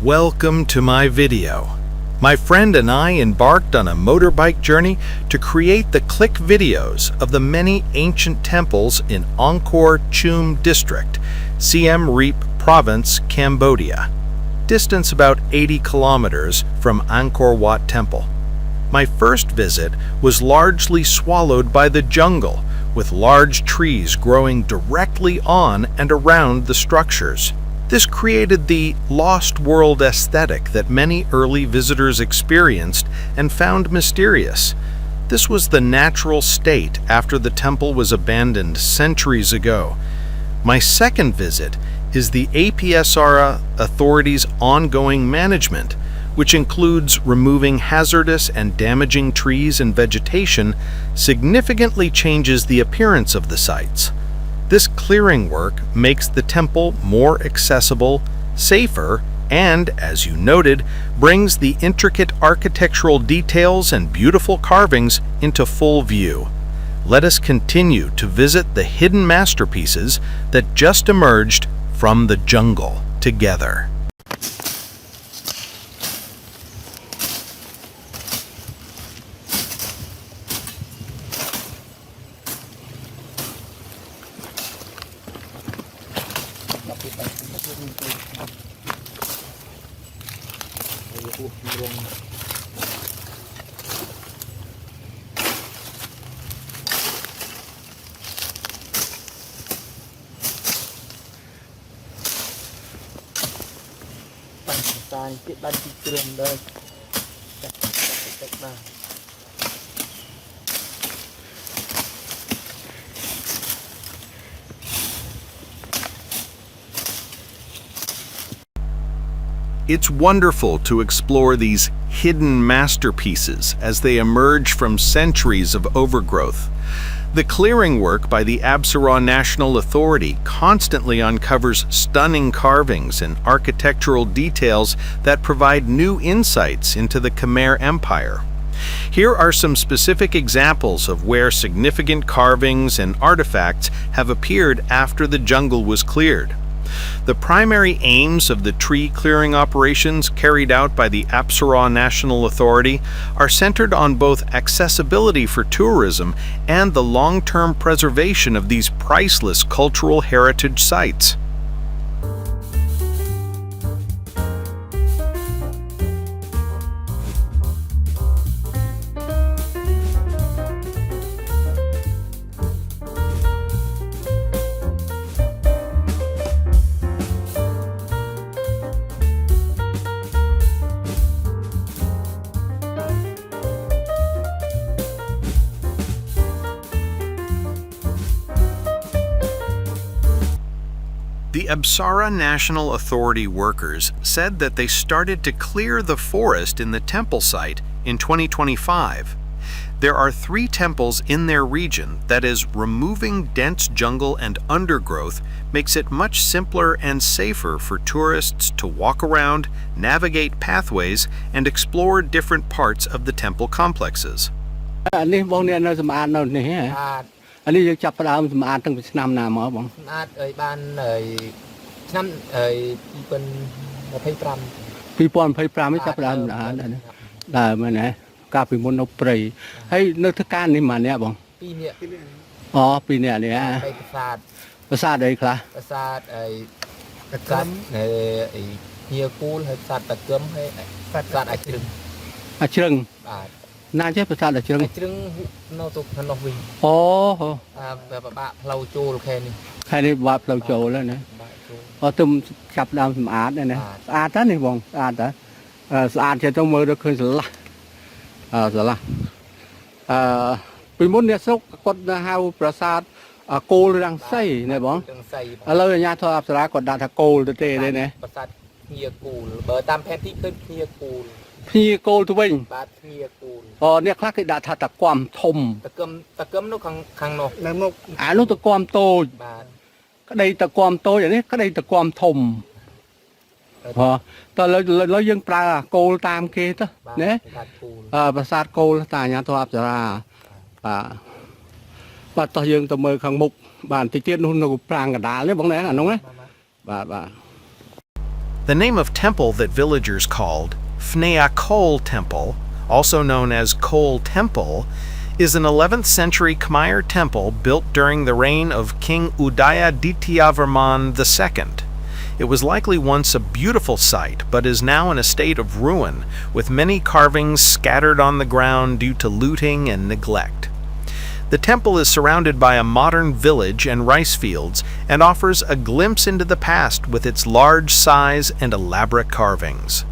Welcome to my video. My friend and I embarked on a motorbike journey to create the click videos of the many ancient temples in Angkor Chum district, Siem Reap province, Cambodia. Distance about 80 kilometers from Angkor Wat temple. My first visit was largely swallowed by the jungle, with large trees growing directly on and around the structures. This created the lost world aesthetic that many early visitors experienced and found mysterious. This was the natural state after the temple was abandoned centuries ago. My second visit is the APSARA Authority's ongoing management, which includes removing hazardous and damaging trees and vegetation, significantly changes the appearance of the sites. This clearing work makes the temple more accessible, safer, and, as you noted, brings the intricate architectural details and beautiful carvings into full view. Let us continue to visit the hidden masterpieces that just emerged from the jungle together. It's wonderful to explore these hidden masterpieces as they emerge from centuries of overgrowth. The clearing work by the APSARA National Authority constantly uncovers stunning carvings and architectural details that provide new insights into the Khmer Empire. Here are some specific examples of where significant carvings and artifacts have appeared after the jungle was cleared. The primary aims of the tree clearing operations carried out by the APSARA National Authority are centered on both accessibility for tourism and the long-term preservation of these priceless cultural heritage sites. The APSARA National Authority workers said that they started to clear the forest in the temple site in 2025. There are 3 temples in their region, that is, removing dense jungle and undergrowth makes it much simpler and safer for tourists to walk around, navigate pathways, and explore different parts of the temple complexes. อันนี้จะจับปลาสมาร์ทตั้งแต่ឆ្នាំណាមកបងស្អាតអីបានឆ្នាំเป็น2025នេះចាប់ផ្ដើមដើមណាកាលពីមុននៅព្រៃហើយនៅធ្វើការនេះមួយអ្នកបង2នាក់អូ2នាក់នេះប្រាសាទអីខ្លះប្រាសាទអីប្រាសាទញាគូលហើយប្រាសាទតកឹមហើយប្រាសាទអាចជ្រឹងបាទ ណាចេះប្រាសាទអាចជ្រឹងនៅទៅខាងនោះវិញអូបែបបាក់ផ្លូវចូលខែនេះបាក់ផ្លូវចូលហើយណាអូទឹមចាប់ដើមសម្អាតហ្នឹងណាស្អាតតានេះបងស្អាតតាស្អាតចេះទៅមើលទៅឃើញស្រឡះស្រឡះពីមុនអ្នកស្រុកគាត់ហៅប្រាសាទគោលរាំងសីណាបងឥឡូវអាជ្ញាធរអប្សរាគាត់ដាក់ថាគោលទៅទេណាប្រាសាទភ្ញាគោលបើតាមផែនទីឃើញភ្ញាគោល ភ្ញាគោលទៅវិញបាទភ្ញាគោលអូអ្នកខ្លះគេដាក់ថាតកំធំតកឹមនោះខាងនោះនៅមុខអានោះតកំតូចបាទក្តីតកំតូចអានេះក្តីតកំធំតើលើយើងប្រើគោលតាមគេទៅណាប្រាសាទគោលតាអាជ្ញាធរអប្សរាបាទតោះយើងទៅមើលខាងមុខបាទបន្តិចទៀតនោះនៅប្រាង្គកណ្ដាលនេះបងណាអានោះណាបាទ The name of temple that villagers called Phnea Kol Temple, also known as Kol Temple, is an 11th century Khmer temple built during the reign of King Udayadityavarman II. It was likely once a beautiful site, but is now in a state of ruin, with many carvings scattered on the ground due to looting and neglect. The temple is surrounded by a modern village and rice fields and offers a glimpse into the past with its large size and elaborate carvings.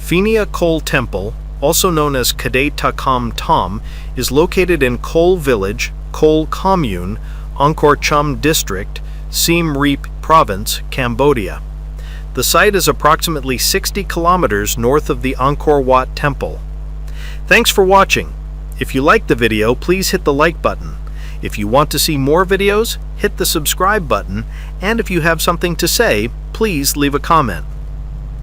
Phnea Kol Temple, also known as Kadai Takam Tom, is located in Kol Village, Kol Commune, Angkor Chum District, Siem Reap Province, Cambodia. The site is approximately 60 kilometers north of the Angkor Wat Temple. Thanks for watching. If you liked the video, please hit the like button. If you want to see more videos, hit the subscribe button, and if you have something to say, please leave a comment.